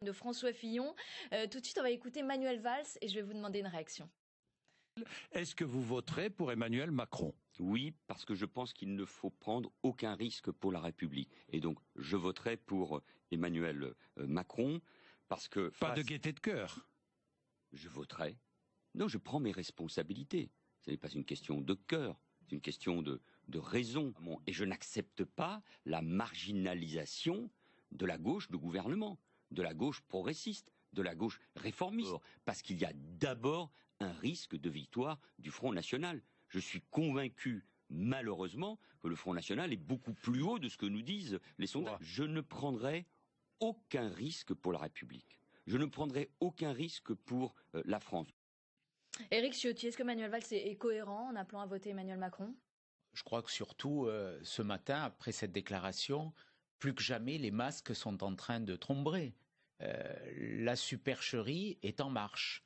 De François Fillon. Tout de suite, on va écouter Manuel Valls et je vais vous demander une réaction. Est-ce que vous voterez pour Emmanuel Macron? Oui, parce que je pense qu'il ne faut prendre aucun risque pour la République. Et donc, je voterai pour Emmanuel Macron, parce que... Pas de gaieté de cœur. Je voterai. Non, je prends mes responsabilités. Ce n'est pas une question de cœur, c'est une question de raison. Et je n'accepte pas la marginalisation de la gauche de gouvernement, de la gauche progressiste, de la gauche réformiste, parce qu'il y a d'abord un risque de victoire du Front National. Je suis convaincu, malheureusement, que le Front National est beaucoup plus haut de ce que nous disent les sondages. Je ne prendrai aucun risque pour la République. Je ne prendrai aucun risque pour la France. Éric Ciotti, est-ce que Manuel Valls est cohérent en appelant à voter Emmanuel Macron? Je crois que surtout ce matin, après cette déclaration, plus que jamais, les masques sont en train de tromper. La supercherie est en marche.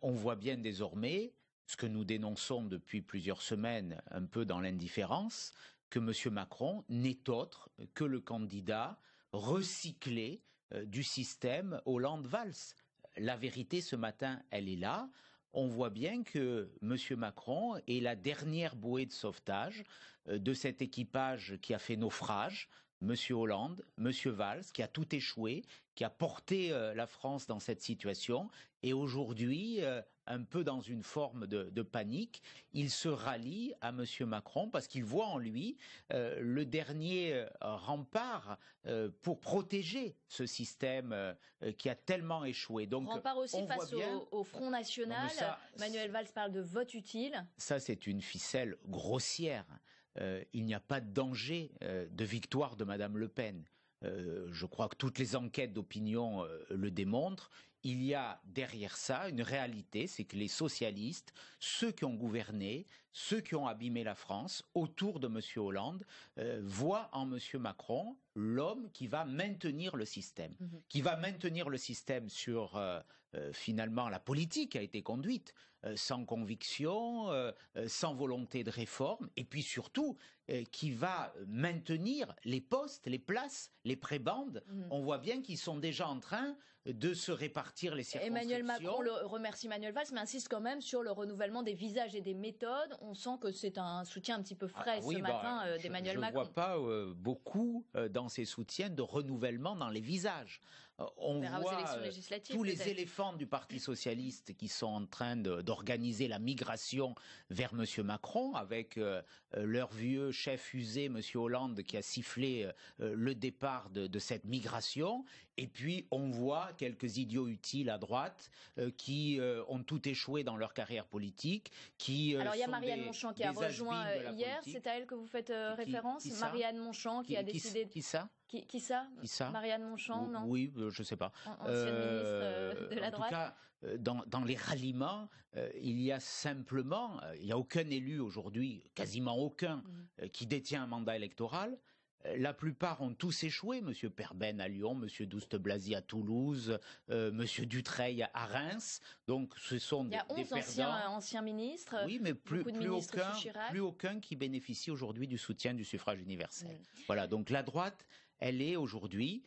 On voit bien désormais, ce que nous dénonçons depuis plusieurs semaines, un peu dans l'indifférence, que M. Macron n'est autre que le candidat recyclé du système Hollande-Valls. La vérité, ce matin, elle est là. On voit bien que M. Macron est la dernière bouée de sauvetage de cet équipage qui a fait naufrage. M. Hollande, M. Valls, qui a tout échoué, qui a porté la France dans cette situation. Et aujourd'hui, un peu dans une forme de panique, il se rallie à M. Macron parce qu'il voit en lui le dernier rempart pour protéger ce système qui a tellement échoué. Donc, rempart aussi face au Front National. Manuel Valls parle de vote utile. Ça, c'est une ficelle grossière. Il n'y a pas de danger de victoire de Madame Le Pen. Je crois que toutes les enquêtes d'opinion le démontrent. Il y a derrière ça une réalité, c'est que les socialistes, ceux qui ont gouverné, ceux qui ont abîmé la France autour de M. Hollande, voient en M. Macron l'homme qui va maintenir le système, qui va maintenir le système sur finalement la politique qui a été conduite, sans conviction, sans volonté de réforme, et puis surtout qui va maintenir les postes, les places, les prébendes. On voit bien qu'ils sont déjà en train de se répartir les circonscriptions. Emmanuel Macron remercie Manuel Valls, mais insiste quand même sur le renouvellement des visages et des méthodes. On sent que c'est un soutien un petit peu frais ce matin d'Emmanuel Macron. Je ne vois pas beaucoup dans ces soutiens de renouvellement dans les visages. On voit tous les éléphants du Parti socialiste qui sont en train d'organiser la migration vers M. Macron, avec leur vieux chef usé, M. Hollande, qui a sifflé le départ de cette migration. Et puis, on voit quelques idiots utiles à droite qui ont tout échoué dans leur carrière politique. Alors, il y a Marianne Monchamp qui a rejoint hier. C'est à elle que vous faites référence. Marianne Monchamp qui a décidé... Qui ça? Qui ça? Marianne Monchamp, non? Oui, je ne sais pas. Ancienne ministre de la droite. En tout cas, dans les ralliements, il y a simplement, il n'y a aucun élu aujourd'hui, quasiment aucun, qui détient un mandat électoral. La plupart ont tous échoué, M. Perben à Lyon, M. Douste-Blazy à Toulouse, M. Dutreil à Reims. Donc ce sont des perdants. Il y a 11 anciens ministres, oui, mais plus plus aucun qui bénéficie aujourd'hui du soutien du suffrage universel. Voilà, donc la droite, elle est aujourd'hui,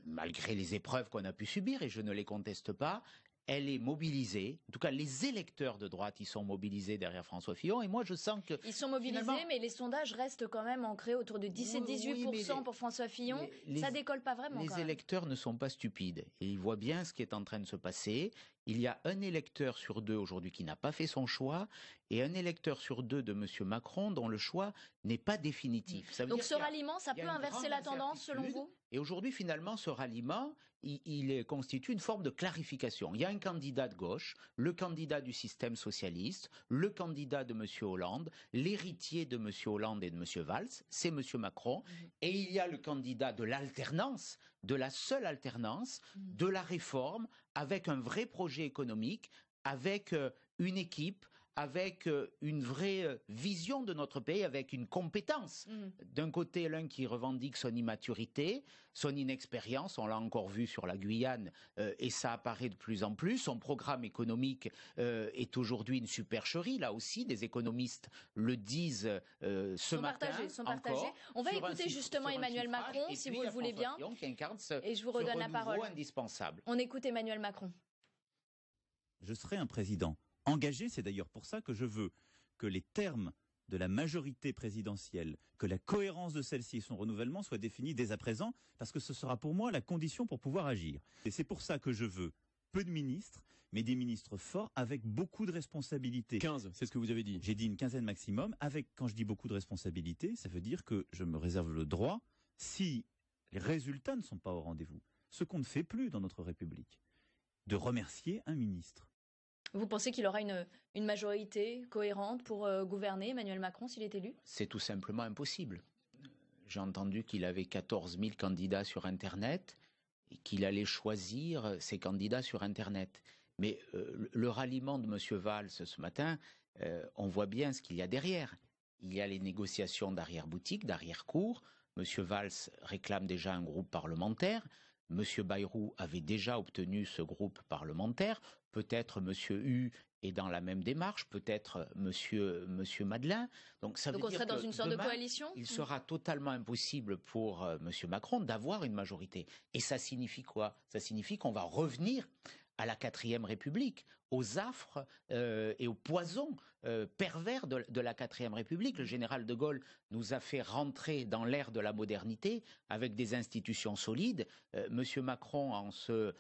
malgré les épreuves qu'on a pu subir, et je ne les conteste pas, elle est mobilisée. En tout cas, les électeurs de droite, ils sont mobilisés derrière François Fillon. Et moi, je sens que... Ils sont mobilisés, mais les sondages restent quand même ancrés autour de 17-18% pour François Fillon. Ça décolle pas vraiment. Les électeurs ne sont pas stupides. Et ils voient bien ce qui est en train de se passer. Il y a un électeur sur deux aujourd'hui qui n'a pas fait son choix et un électeur sur deux de M. Macron dont le choix n'est pas définitif. Donc ce ralliement, ça peut inverser la tendance selon vous? Et aujourd'hui, finalement, ce ralliement, il constitue une forme de clarification. Il y a un candidat de gauche, le candidat du système socialiste, le candidat de M. Hollande, l'héritier de M. Hollande et de M. Valls, c'est M. Macron. Et il y a le candidat de l'alternance, de la seule alternance, de la réforme, avec un vrai projet économique, avec une équipe, avec une vraie vision de notre pays, avec une compétence. D'un côté, l'un qui revendique son immaturité, son inexpérience, on l'a encore vu sur la Guyane, et ça apparaît de plus en plus. Son programme économique est aujourd'hui une supercherie, là aussi, des économistes le disent ce matin. Sont partagés. On va écouter justement Emmanuel Macron, si vous le voulez bien, et je vous redonne la parole. Indispensable. On écoute Emmanuel Macron. Je serai un président engagé, c'est d'ailleurs pour ça que je veux que les termes de la majorité présidentielle, que la cohérence de celle-ci et son renouvellement soient définis dès à présent, parce que ce sera pour moi la condition pour pouvoir agir. Et c'est pour ça que je veux peu de ministres, mais des ministres forts avec beaucoup de responsabilités. 15, c'est ce que vous avez dit. J'ai dit une quinzaine maximum. Quand je dis beaucoup de responsabilités, ça veut dire que je me réserve le droit, si les résultats ne sont pas au rendez-vous, ce qu'on ne fait plus dans notre République, de remercier un ministre. Vous pensez qu'il aura une majorité cohérente pour gouverner, Emmanuel Macron, s'il est élu? C'est tout simplement impossible. J'ai entendu qu'il avait 14 000 candidats sur Internet et qu'il allait choisir ses candidats sur Internet. Mais le ralliement de M. Valls ce matin, on voit bien ce qu'il y a derrière. Il y a les négociations d'arrière-boutique, d'arrière-cour. M. Valls réclame déjà un groupe parlementaire. M. Bayrou avait déjà obtenu ce groupe parlementaire. Peut-être M. Hu est dans la même démarche, peut-être M. Madeleine. Donc ça veut dire on serait dans une sorte de coalition. Il sera totalement impossible pour M. Macron d'avoir une majorité. Et ça signifie quoi? Ça signifie qu'on va revenir à la 4e République, aux affres et aux poisons pervers de la 4e République. Le général de Gaulle nous a fait rentrer dans l'ère de la modernité avec des institutions solides. Monsieur Macron, en se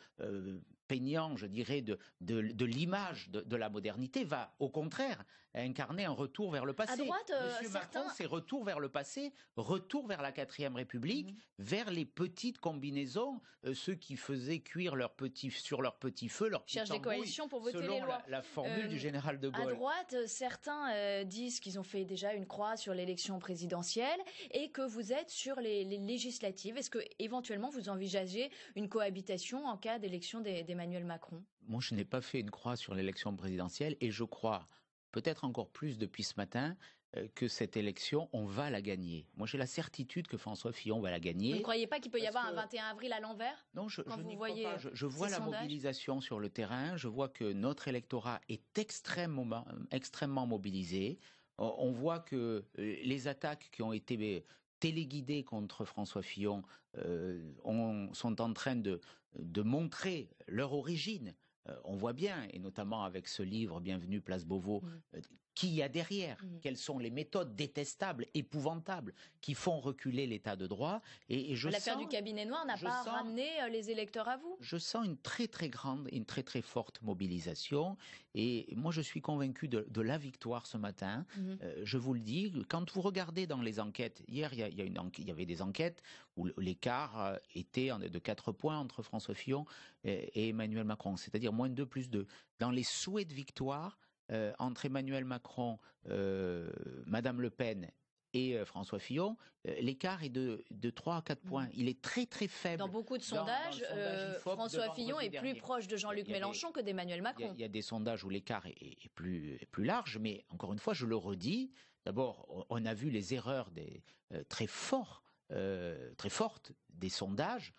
peignant, je dirais, de l'image de la modernité, va au contraire incarner un retour vers le passé. À droite, Monsieur Macron, c'est retour vers le passé, retour vers la 4e République, vers les petites combinaisons, ceux qui faisaient cuire sur leur petit feu, leur petit cherchent des coalitions pour voter les lois. La formule du général de Gaulle. À droite, certains disent qu'ils ont fait déjà une croix sur l'élection présidentielle et que vous êtes sur les législatives. Est-ce que éventuellement vous envisagez une cohabitation en cas d'élection d'Emmanuel Macron? Moi, je n'ai pas fait une croix sur l'élection présidentielle et je crois, peut-être encore plus depuis ce matin, que cette élection, on va la gagner. Moi, j'ai la certitude que François Fillon va la gagner. Vous ne croyez pas qu'il peut y avoir un 21 avril à l'envers? Non, je n'y crois pas. Je vois la mobilisation sur le terrain. Je vois que notre électorat est extrêmement mobilisé. On voit que les attaques qui ont été téléguidées contre François Fillon sont en train de montrer leur origine. On voit bien, et notamment avec ce livre « Bienvenue, place Beauvau », qui y a derrière, quelles sont les méthodes détestables, épouvantables, qui font reculer l'état de droit. Et l'affaire du cabinet noir n'a pas ramené les électeurs à vous? Je sens une très très forte mobilisation. Et moi, je suis convaincu de la victoire ce matin. Je vous le dis, quand vous regardez dans les enquêtes, hier, il y avait des enquêtes où l'écart était de 4 points entre François Fillon et Emmanuel Macron, c'est-à-dire moins de 2 plus 2. Dans les souhaits de victoire, entre Emmanuel Macron, Madame Le Pen et François Fillon, l'écart est de 3 à 4 points. Il est très très faible. Dans beaucoup de sondages, François Fillon est plus proche de Jean-Luc Mélenchon que d'Emmanuel Macron. Il y a des sondages où l'écart est plus large, mais encore une fois, je le redis, d'abord, on a vu les erreurs très fortes des sondages,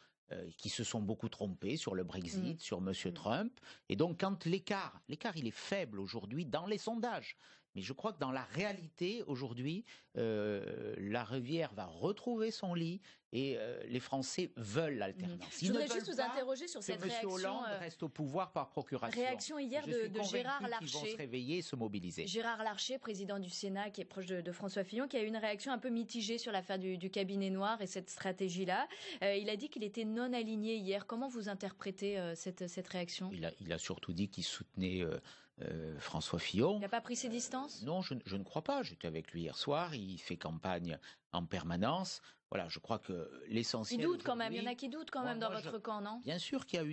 qui se sont beaucoup trompés sur le Brexit, sur M. Trump. Et donc, quand l'écart, il est faible aujourd'hui dans les sondages. Mais je crois que dans la réalité, aujourd'hui, la Rivière va retrouver son lit et les Français veulent l'alternance. Je voudrais juste vous interroger sur cette réaction. M. Hollande reste au pouvoir par procuration. Réaction hier de Gérard Larcher. Ils vont se réveiller et se mobiliser. Gérard Larcher, président du Sénat, qui est proche de François Fillon, qui a eu une réaction un peu mitigée sur l'affaire du cabinet noir et cette stratégie-là. Il a dit qu'il était non aligné hier. Comment vous interprétez cette réaction? Il a surtout dit qu'il soutenait François Fillon. Il n'a pas pris ses distances? Non, je ne crois pas. J'étais avec lui hier soir. Il fait campagne en permanence. Voilà, je crois que l'essentiel. Il doute quand même. Il y en a qui doutent quand même dans votre camp, non? Bien sûr qu'il y a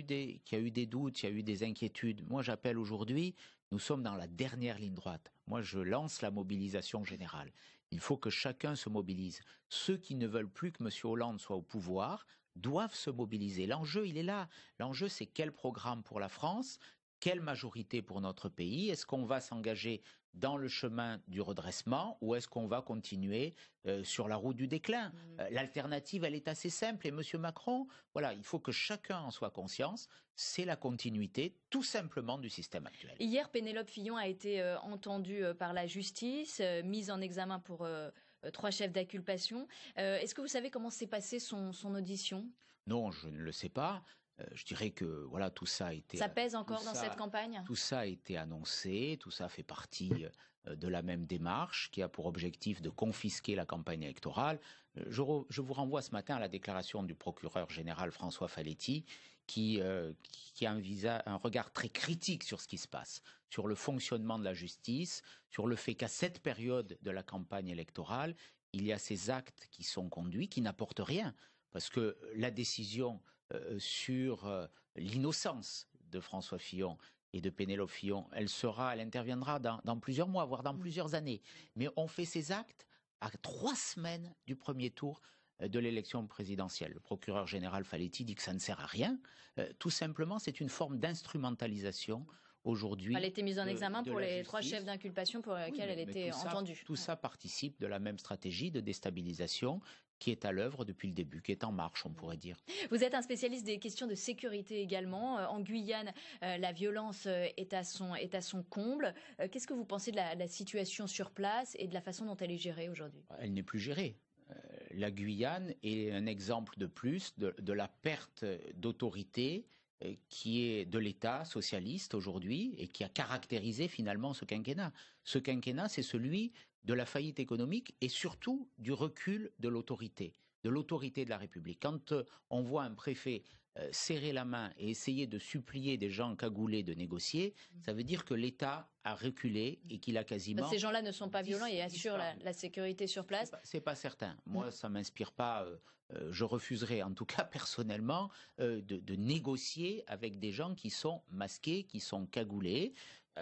eu des doutes, il y a eu des inquiétudes. Moi, j'appelle aujourd'hui. Nous sommes dans la dernière ligne droite. Moi, je lance la mobilisation générale. Il faut que chacun se mobilise. Ceux qui ne veulent plus que M. Hollande soit au pouvoir doivent se mobiliser. L'enjeu, il est là. L'enjeu, c'est quel programme pour la France? Quelle majorité pour notre pays? Est-ce qu'on va s'engager dans le chemin du redressement ou est-ce qu'on va continuer sur la route du déclin? L'alternative, elle est assez simple. Et M. Macron, voilà, il faut que chacun en soit conscient, c'est la continuité tout simplement du système actuel. Hier, Pénélope Fillon a été entendue par la justice, mise en examen pour 3 chefs d'inculpation. Est-ce que vous savez comment s'est passée son audition? Non, je ne le sais pas. Je dirais que voilà, tout ça a été... Ça pèse encore dans cette campagne? Tout ça a été annoncé, tout ça fait partie de la même démarche qui a pour objectif de confisquer la campagne électorale. Je vous renvoie ce matin à la déclaration du procureur général François Faletti qui a un regard très critique sur ce qui se passe, sur le fonctionnement de la justice, sur le fait qu'à cette période de la campagne électorale, il y a ces actes qui sont conduits qui n'apportent rien, parce que la décision sur l'innocence de François Fillon et de Pénélope Fillon, elle interviendra dans plusieurs mois, voire dans plusieurs années. Mais on fait ces actes à 3 semaines du premier tour de l'élection présidentielle. Le procureur général Faletti dit que ça ne sert à rien. Tout simplement, c'est une forme d'instrumentalisation aujourd'hui. Elle a été mise en examen pour les 3 chefs d'inculpation pour lesquels elle était entendue. Tout ça participe de la même stratégie de déstabilisation qui est à l'œuvre depuis le début, qui est en marche, on pourrait dire. Vous êtes un spécialiste des questions de sécurité également. En Guyane, la violence est à son comble. Qu'est-ce que vous pensez de la situation sur place et de la façon dont elle est gérée aujourd'hui? Elle n'est plus gérée. La Guyane est un exemple de plus de la perte d'autorité qui est de l'État socialiste aujourd'hui et qui a caractérisé finalement ce quinquennat. Ce quinquennat, c'est celui de la faillite économique et surtout du recul de l'autorité de la République. Quand on voit un préfet serrer la main et essayer de supplier des gens cagoulés de négocier, ça veut dire que l'État a reculé et qu'il a quasiment... Ces gens-là ne sont pas violents et assurent la sécurité sur place. C'est pas certain. Moi, ça m'inspire pas. Je refuserais, en tout cas personnellement, de négocier avec des gens qui sont masqués, qui sont cagoulés.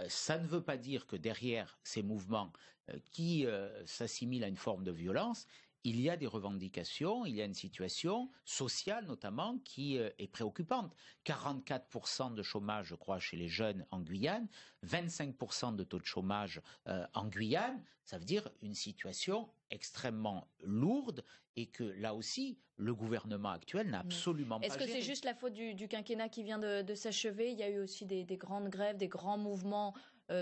Ça ne veut pas dire que derrière ces mouvements qui s'assimilent à une forme de violence, il y a des revendications, il y a une situation sociale notamment qui est préoccupante. 44% de chômage, je crois, chez les jeunes en Guyane, 25% de taux de chômage en Guyane, ça veut dire une situation extrêmement lourde et que là aussi, le gouvernement actuel n'a absolument pas géré. Est-ce que c'est juste la faute du quinquennat qui vient de s'achever? Il y a eu aussi des grandes grèves, des grands mouvements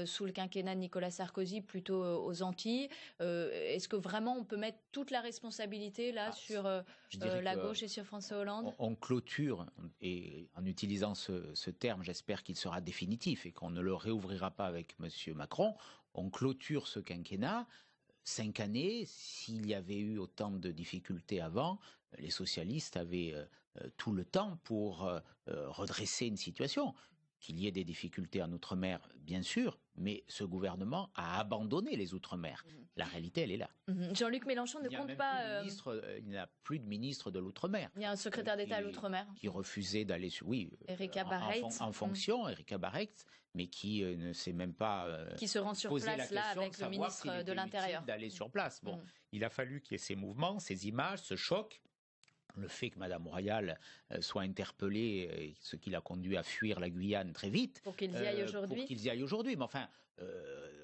sous le quinquennat de Nicolas Sarkozy, plutôt aux Antilles. Est-ce que vraiment on peut mettre toute la responsabilité là sur la gauche et sur François Hollande? On clôture, et en utilisant ce terme, j'espère qu'il sera définitif et qu'on ne le réouvrira pas avec M. Macron, on clôture ce quinquennat. 5 années, s'il y avait eu autant de difficultés avant, les socialistes avaient tout le temps pour redresser une situation. Qu'il y ait des difficultés en Outre-mer, bien sûr, mais ce gouvernement a abandonné les Outre-mer. La réalité, elle est là. Jean-Luc Mélenchon ne compte pas... Il n'y a plus de ministre de l'Outre-mer. Il y a un secrétaire d'État à l'Outre-mer. Qui refusait d'aller sur... Oui, Erika Barrett. En fonction, Erika Barrett, mais qui ne sait même pas... qui se rend sur place, là, avec le ministre de l'Intérieur. D'aller sur place. Bon, il a fallu qu'il y ait ces mouvements, ces images, ce choc. Le fait que Mme Royal soit interpellée, ce qui l'a conduit à fuir la Guyane très vite. Pour qu'ils y aillent aujourd'hui. Pour qu'ils y aillent aujourd'hui. Mais enfin,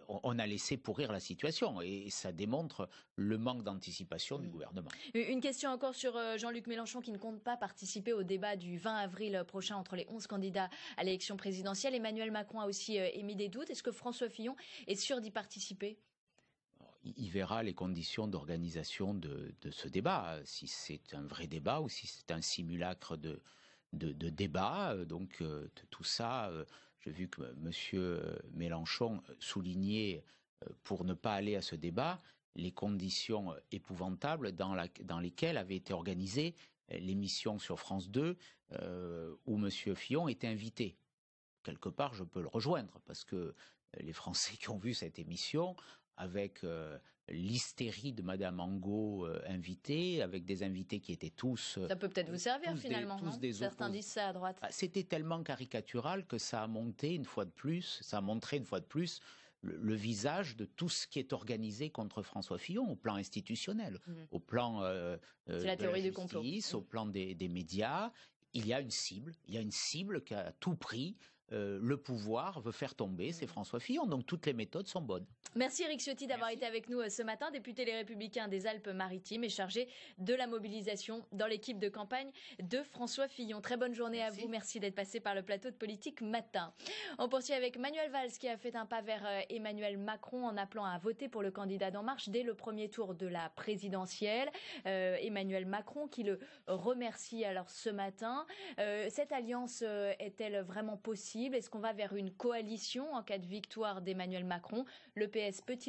on a laissé pourrir la situation et ça démontre le manque d'anticipation du gouvernement. Une question encore sur Jean-Luc Mélenchon qui ne compte pas participer au débat du 20 avril prochain entre les 11 candidats à l'élection présidentielle. Emmanuel Macron a aussi émis des doutes. Est-ce que François Fillon est sûr d'y participer ? Il verra les conditions d'organisation de ce débat, si c'est un vrai débat ou si c'est un simulacre de débat. Donc tout ça, j'ai vu que M. Mélenchon soulignait, pour ne pas aller à ce débat, les conditions épouvantables dans lesquelles avait été organisée l'émission sur France 2 où M. Fillon était invité. Quelque part, je peux le rejoindre, parce que les Français qui ont vu cette émission, avec l'hystérie de Madame Angot invitée, avec des invités qui étaient tous... Ça peut peut-être vous servir finalement, non ? Certains disent ça à droite. C'était tellement caricatural que ça a montré une fois de plus le visage de tout ce qui est organisé contre François Fillon, au plan institutionnel, au plan c'est la théorie du complot. Au plan des médias. Il y a une cible qui a à tout prix le pouvoir veut faire tomber, c'est François Fillon. Donc toutes les méthodes sont bonnes. Merci Éric Ciotti d'avoir été avec nous ce matin, député Les Républicains des Alpes-Maritimes et chargé de la mobilisation dans l'équipe de campagne de François Fillon. Très bonne journée à vous, merci d'être passé par le plateau de Politique Matin. On poursuit avec Manuel Valls qui a fait un pas vers Emmanuel Macron en appelant à voter pour le candidat d'En Marche dès le premier tour de la présidentielle. Emmanuel Macron qui le remercie alors ce matin. Cette alliance est-elle vraiment possible? Est-ce qu'on va vers une coalition en cas de victoire d'Emmanuel Macron? Le PS peut-il